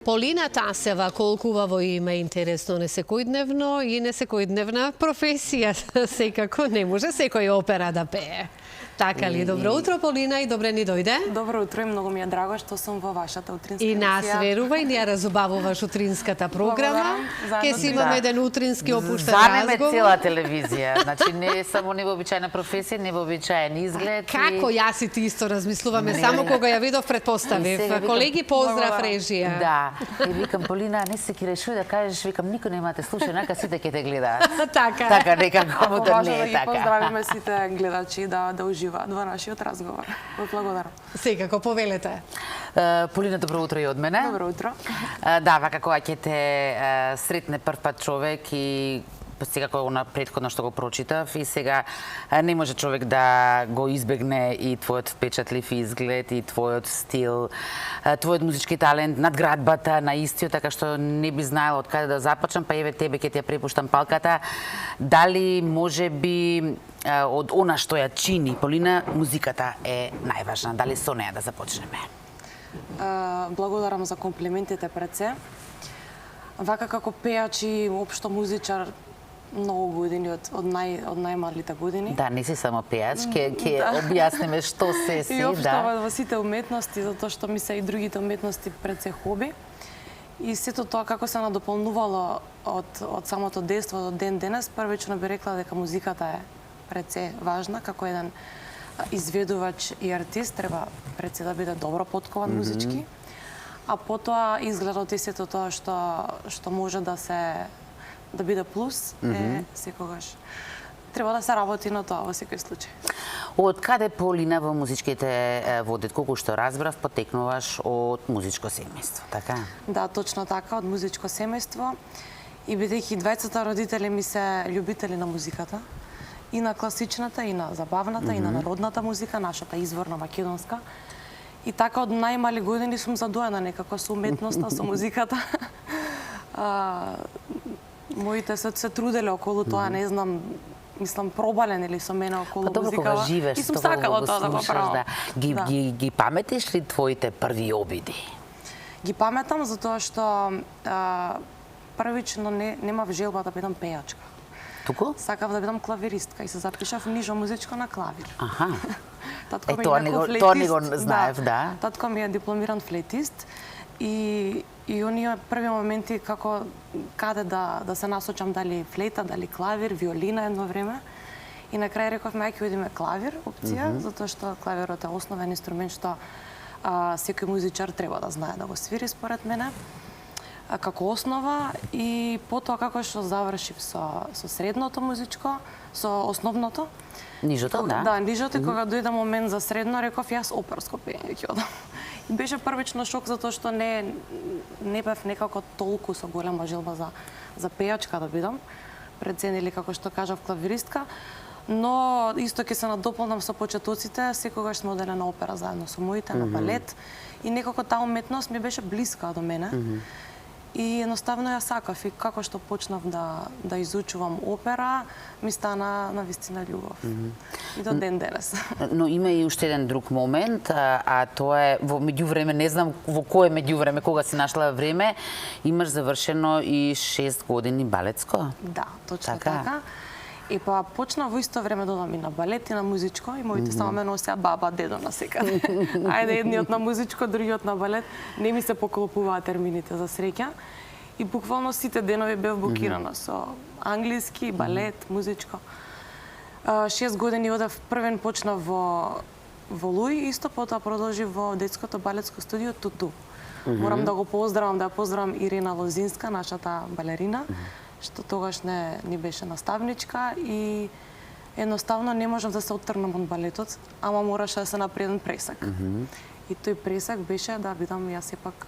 Полина Тасева колкува во име интересно несекојдневно и несекојдневна професија. Секако не може секој опера да пее. Така ли? Добро утро, Полина, и добре ни дојде. Добро утро и многу ми е драго што сум во вашата утринска емисија. И нас верува и ни ја разубавуваш утринската програма. Ке си имаме еден утрински опуштен разговор. Занеме цела телевизија. Значи не само невообичаена професија, невообичаен изглед. Како јас и ти исто размислуваме, само кога ја видов предпоставив. Колеги, поздрав режија. Да. И викам, Полина, не се ки решуј да кажеш, викам, никој нема те слуша, нака сите ќе те гледаат. Така. Така некако да не е така. Поздравиме сите гледачи да уживаат во нашиот разговор. Благодарам. Секако, повелете. Полина, добро утро и од мене. Добро утро. Да, вака кога ќе те сретне прв пат човек и секако на претходно што го прочитав и сега не може човек да го избегне и твојот впечатлив изглед и твојот стил, твојот музички талент, надградбата на истиот, така што не би знаела од каде да започнам, па еве тебе ќе ти ја препуштам палката. Дали може би од она што ја чини Полина, музиката е најважна, дали со неја да започнеме? Благодарам за комплиментите пред се. Вака како пејач и општо музичар многу години од најмалите години. Да, не си само пејач, ќе објасниме што се си, и општо да. во сите уметности, затоа што ми се и другите уметности пред се хоби. И сето тоа како се надополнувало од самото детство до ден денес, првично би рекла дека музиката е пред се важна, како еден изведувач и артист треба пред се да биде добро поткован музички, а потоа изгледот и сето тоа што може да биде плюс, секогаш треба да се работи на тоа во секој случај. Од каде, Полина, во музичките водит, колку што разбрав, потекнуваш од музичко семејство, така? Да, точно така, од музичко семејство. И бидејќи двајцата родители ми се љубители на музиката, и на класичната, и на забавната, и на народната музика, нашата изворна македонска. И така од најмали години сум задоена некако со уметноста, со музиката. Моите се труделе околу тоа, не знам, мислам пробален или со мене околу музикава. Па добро, кога живееш, и сум сакала тоа да го правам. Ги паметиш ли твоите први обиди? Ги паметам затоа што првично немав желба да бидам пејачка. Туку? Сакав да бидам клавиристка и се запишав нижо музичко на клавир. Аха. Тоа не го знаев, да. Татко ми е дипломиран флейтист и оние први моменти како каде да се насочам, дали флейта, дали клавир, виолина едно време. И на крај рековме ајде одиме клавир опција, затоа што клавирот е основен инструмент што секој музичар треба да знае да го свири според мене како основа, и потоа како што завршив со средното музичко, со основното. Нижото, да. Да, нижото, и кога дојде момент за средно, реков јас оперско пеење ќе одам. И беше првично шок затоа што не бев некако толку со голема желба за пејачка да бидам, пред се или како што кажав клавиристка, но исто ќе се надополнам со почетоците, секогаш сме одели на опера заедно со моите, на балет, и некако таа уметност ми беше блиска до мене. И едноставно ја сакав, и како што почнав да изучувам опера, ми стана навистина љубов. И до ден денес. Но има и уште еден друг момент, а тоа е во меѓувреме, не знам во кое меѓувреме, кога си нашла време, имаш завршено и 6 години балетско? Да, точно така. И па почна во исто време да одам и на балет и на музичко, и моите само ме носеа баба, дедо на секаде. Ајде, едниот на музичко, другиот на балет. Не ми се поклопуваат термините, за среќа. И буквално сите денови бев блокирана со англиски, балет, музичко. 6 години одев, првен почнав во Луј, исто потоа продолжив во детското балетско студио Туту. Морам да го поздравам, да ја поздравам Ирина Лозинска, нашата балерина, што тогаш не беше наставничка, и едноставно не можам да се оттргнам од балетот, ама мораше да се направи еден пресак. И тој пресак беше да бидам јас сепак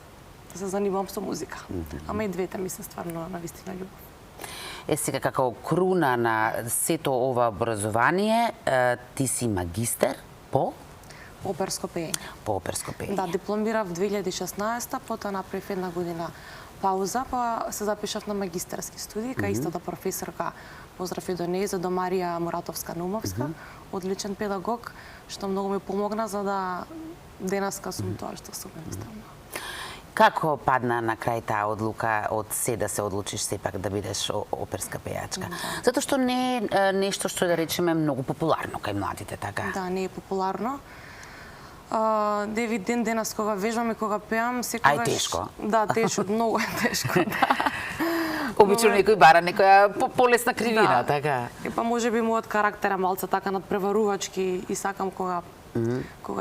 да се занимавам со музика. Ама и двете ми се стварно навистина љубов. Сега како круна на сето ова образование, ти си магистер по оперско пеење. По оперско пеење. Да, дипломирав 2016, потоа направив една година пауза, па се запишав на магистерски студии, кај истата професорка, поздрав и до неја, до Марија Муратовска-Наумовска, одличен педагог, што многу ми помогна за да денеска сум тоа што сум едноставно. Како падна на крај таа одлука од се да се одлучиш сепак да бидеш оперска пејачка? Затоа што не е нешто што да речеме многу популарно кај младите, така? Да, не е популарно. Деви ден денес кога вежбам и кога пеам, секогаш... А е тешко? Да, тешко, многу е тешко, да. Обично некој бара некоја полесна кривина, така? И па можеби мојот карактер е малце така надпреварувачки и сакам кога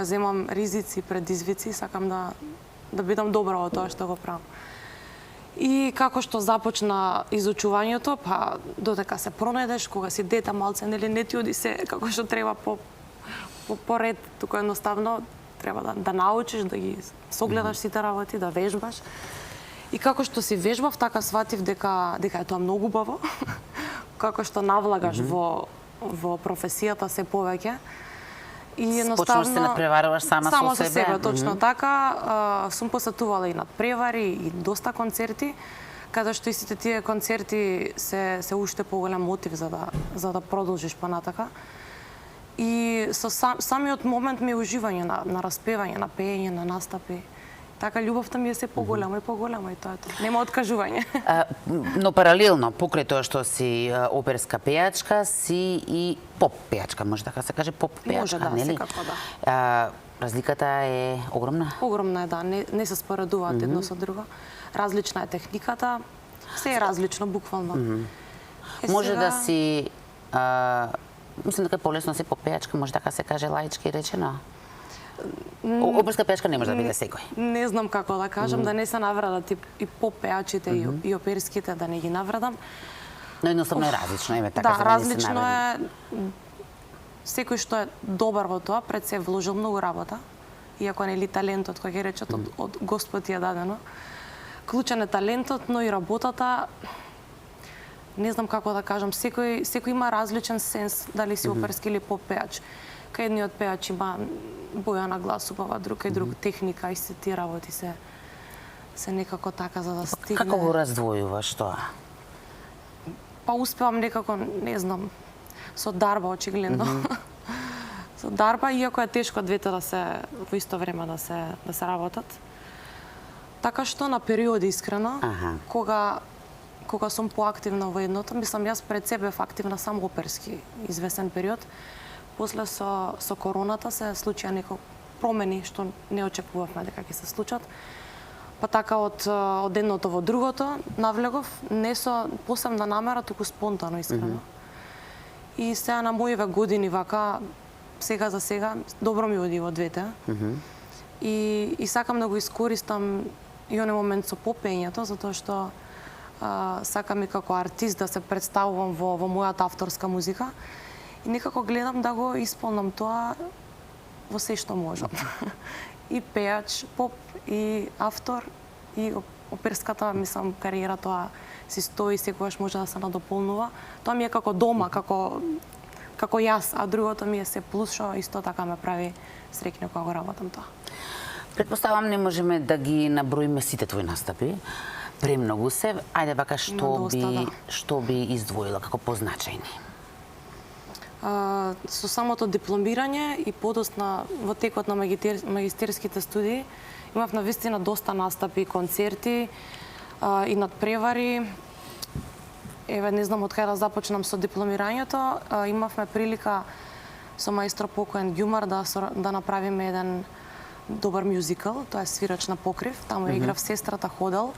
земам ризици, предизвици, сакам да бидам добра во тоа што го правам. И како што започна изучувањето, па додека се пронајдеш, кога си дете малце, нели не ти оди се како што треба по ред, туку едноставно треба да научиш, да ги согледаш сите работи, да вежбаш. И како што си вежбав, така сватив дека е тоа многу убаво. Како што навлагаш во професијата се повеќе. И почнуваш се надпреваруваш само со себе. Точно така. Сум посетувала и надпревари и доста концерти, каде што истите тие концерти се уште поголем мотив за да продолжиш понатака. И со самиот момент ми е уживање на распевање, на пеење, на настапи. Така љубовта ми е се поголема и поголема и тоа е тоа. Нема откажување. Но паралелно, покрај тоа што си оперска пејачка, си и поп пејачка, може така се каже, поп пејачка, може, да, нели? секако, да. Разликата е огромна? Огромна е, да. Не се споредуваат едно со друго. Различна е техниката, се е различно, буквално. Може да си... Мислам дека е полесно си поп пејачка, може така се каже лаички речено? Оперска пејачка не може да биде секој. Не знам како да кажам, да не се навредат и поп-пејачите и оперските, да не ги навредам. Но едноставно е различно, еме така, да, за да не се различно навредам. Секој што е добар во тоа, пред се вложил многу работа, иако нели талентот, кој ќе речат, од Господ ти е дадено. Клучен е талентот, но и работата, не знам како да кажам, секој има различен сенс, дали си оперски или поп-пејач. Кај едниот пејач има боја на глас убава, друг и друг техника и се тие работи се некако така за да стигне. Како го раздвојуваш тоа? Па успевам некако, не знам, со дарба очигледно. Со дарба, иако е тешко двете да се во исто време да се работат. Така што на периоди искрено, кога сум поактивна во едното, мислам јас пред себе активна само оперски извесен период. После со короната се случија некои промени што не очекувавме дека ќе се случат. Па така од едното во другото навлегов не со посебна намера, туку спонтано, искрено. И сега на моиве години вака, сега за сега, добро ми оди во двете. И сакам да го искористам и оној момент со попењето, затоа што сакам и како артист да се представувам во мојата авторска музика. И некако гледам да го исполнам тоа во се што можам. И пејач, поп, и автор, и оперската, мислам, кариера, тоа си стои, секогаш може да се надополнува. Тоа ми е како дома, како јас, а другото ми е се плюс, што исто така ме прави среќна кога го работам тоа. Предпоставам не можеме да ги наброиме сите твои настапи. Премногу се. Ајде вака што би издвоила како позначајни? Со самото дипломирање и подосна во текот на магистерските студии имав навистина доста настапи, концерти и надпревари. Еве, не знам од кај да започнам со дипломирањето. Имавме прилика со маестро покоен Ѓумар да направиме еден добар мюзикал, тоа е Свирач на покрив. Таму играв сестрата Ходел.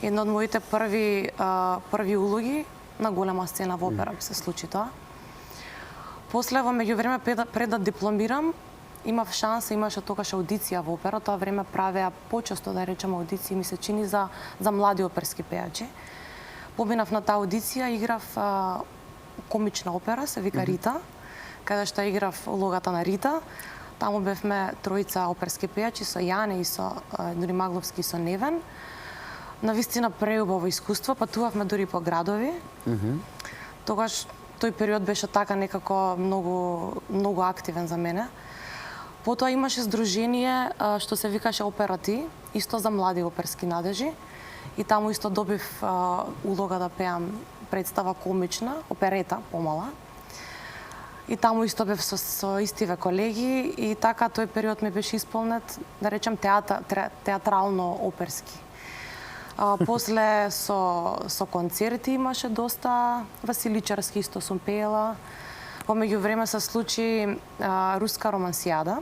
Една од моите први улоги на голема сцена во опера се случи тоа. После, во меѓувреме, пред да дипломирам, имав шанса, имаше тогаш аудиција во опера. Тоа време правеа почесто, да речем, аудиции, ми се чини за млади оперски пејачи. Поминав на таа аудиција, играв комична опера, се вика Рита, каде што играв улогата на Рита. Таму бевме тројца оперски пејачи, со Јане и со Нури Магловски и со Невен. Навистина преубаво искуство, патувавме дури по градови. Тогаш тој период беше така некако многу активен за мене. Потоа имаше здружение што се викаше Операти, исто за млади оперски надежи. И таму исто добив улога да пеам представа комична, оперета, помала. И таму исто бев со истиве колеги и така тој период ми беше исполнет, да речем, театрално-оперски. После со концерти имаше доста, Василичарски исто сум пеела. Во меѓувреме се случи руска романсијада.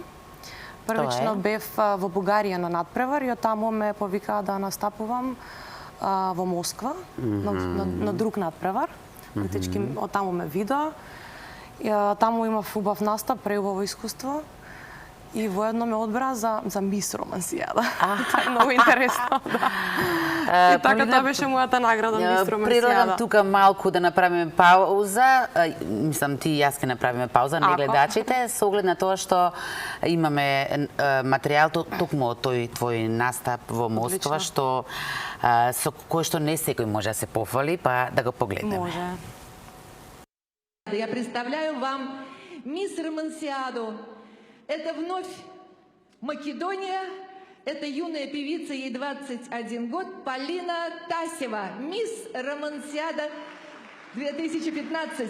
Првично бев во Бугарија на надпревар и од таму ме повикаа да настапувам во Москва на друг надпревар. Практички од таму ме видоа. Таму имав убав настап, преубаво искуство и воедно ме одбра за мис романсијада. Тоа е многу интересно, да. И така тоа беше мојата награда мис романсијада. Природам тука малку да направиме пауза. Мислам, ти и јас ќе направиме пауза, не гледачите, со оглед на тоа што имаме материјал токму од тој твој настап во Москва, што со кој што не секој може да се пофали, па да го погледнеме. Може. Я представляю вам мисс Романсиаду. Это вновь Македония. Это юная певица, ей 21 год, Полина Тасева. Мисс Романсиада 2015.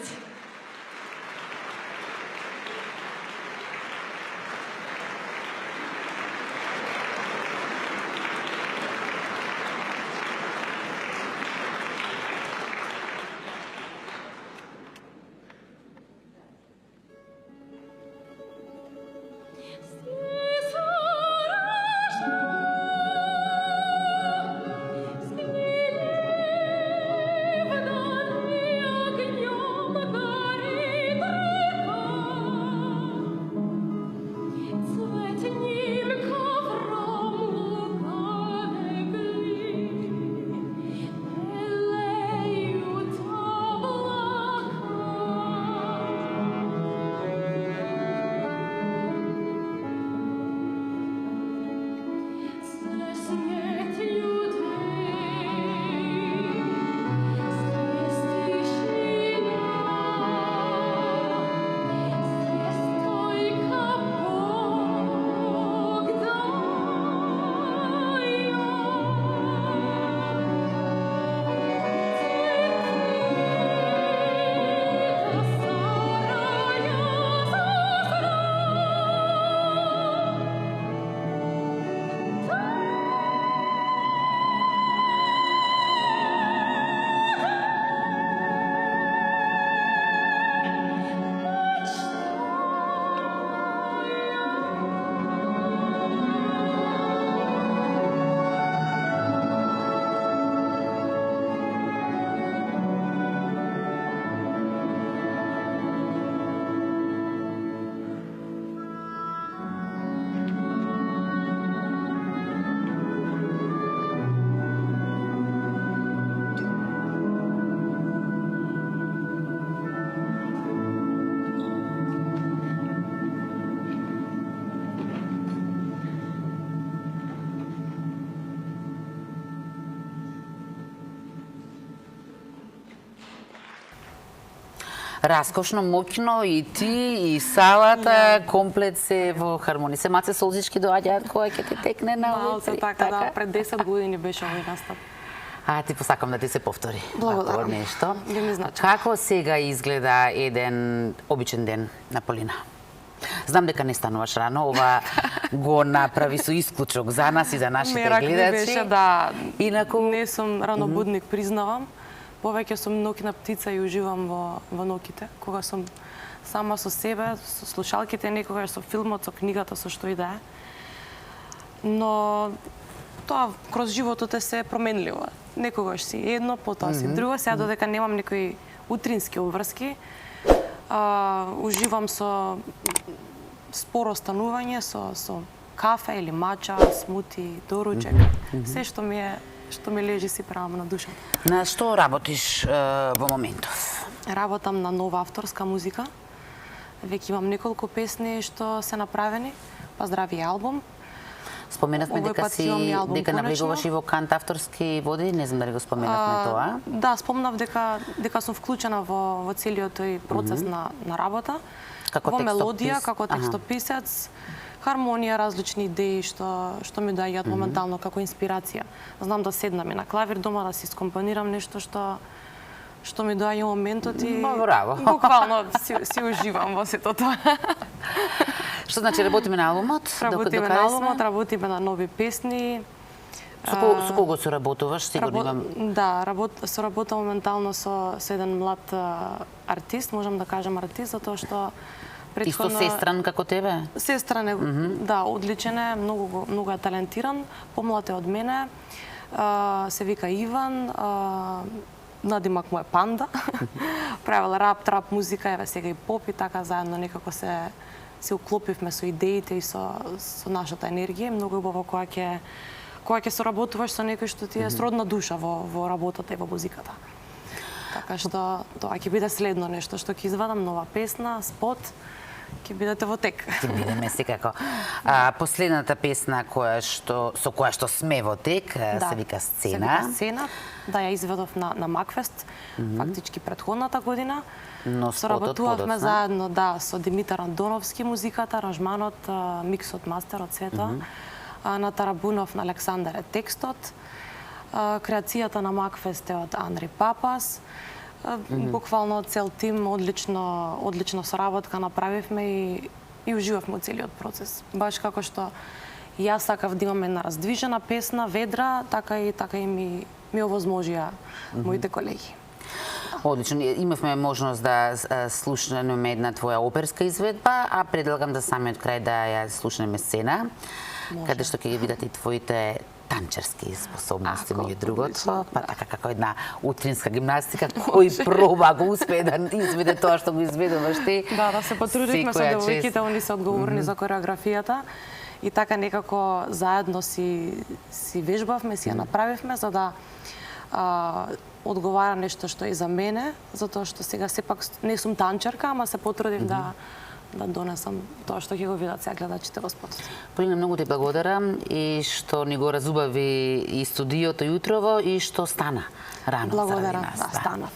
Раскошно, моќно и ти, и салата, комплет се во хармонија. Се маце солзички доаѓаат кога ќе ти текне на улица. Така, да, пред 10 години беше овој настап. Ти посакам да ти се повтори. Благодарам. Нешто. Би ми значи. Како сега изгледа еден обичен ден на Полина? Знам дека не стануваш рано, ова го направи со исклучок за нас и за нашите гледачи. Мерак ми беше, да, инаку не сум ранобудник, признавам. Повеќе сум ноќна птица и уживам во ноќите, кога сум сама со себе, со слушалките, некогаш со филмот, со книгата, со што и да е. Но тоа кроз животот е се променливо. Некогаш си едно, потоа си друго, сега додека немам некои утрински обврски, уживам со споро станување, со кафе или мача, смути, доручек, се што ми лежи си правам на душата. На што работиш во моментов? Работам на нова авторска музика. Веќе имам неколку песни што се направени, па здрави албум. Споменавме дека навлегуваш и во кант авторски води, не знам дали го споменавме тоа. Да, спомнав дека сум вклучена во целиот тој процес на работа. Во мелодија, како текстописец, хармонија, различни идеи што ми дајаат моментално како инспирација. Знам да седнам и на клавир дома да си скомпонирам нешто што што ми доаѓа моментот и Браво. буквално си уживам во сето тоа. Што значи работиме на албумот? Работиме Докаде на сме? албумот, работиме на нови песни. Со кого соработуваш? Сигурно имам... Да, соработам моментално со еден млад артист, можам да кажам артист, затоа што Исто сестран како тебе? Сестран е, да, одличен е, многу е талентиран, помлад е од мене, се вика Иван, надимак му е Панда, правил рап, трап музика, еве сега и поп и така заедно некако се уклопивме со идеите и со нашата енергија. Многу убаво кога ќе соработуваш со некој што ти е сродна душа во работата и во музиката. Така што тоа ќе биде следно нешто што ќе извадам, нова песна, спот, ќе бидете во тек. Ќе бидеме секако. Последната песна со која што сме во тек се вика Сцена. Се вика Сцена. Да, ја изведов на Макфест, фактички претходната година. Но соработувавме заедно, да, со Димитар Андоновски музиката, аранжманот, миксот, мастерот, свето. На Тарабунов, на Александар е текстот. Креацијата на Макфест е од Анри Папас. Буквално цел тим, одлично соработка направивме и уживавме од целиот процес. Баш како што јас сакав да имам една раздвижена песна, ведра, така и ми овозможија моите колеги. Одлично. Имавме можност да слушнеме една твоја оперска изведба, а предлагам да самиот крај да ја слушнеме Сцена, каде што ќе ги видат и твоите танчерски способности, меѓу другото, па така како една утринска гимнастика, кој проба го успее да изведе тоа што го изведуваш ти. Да, се потрудивме со девојките, они се одговорни за кореографијата и така некако заедно си вежбавме, си ја направивме за да одговара нешто што е за мене, затоа што сега сепак не сум танчерка, ама се потрудив да донесам тоа што ќе го видат сега гледачите во спотот. Полина, многу ти благодарам и што ни го разубави и студиото јутрово и што стана рано заради нас. Благодарам, да, станав.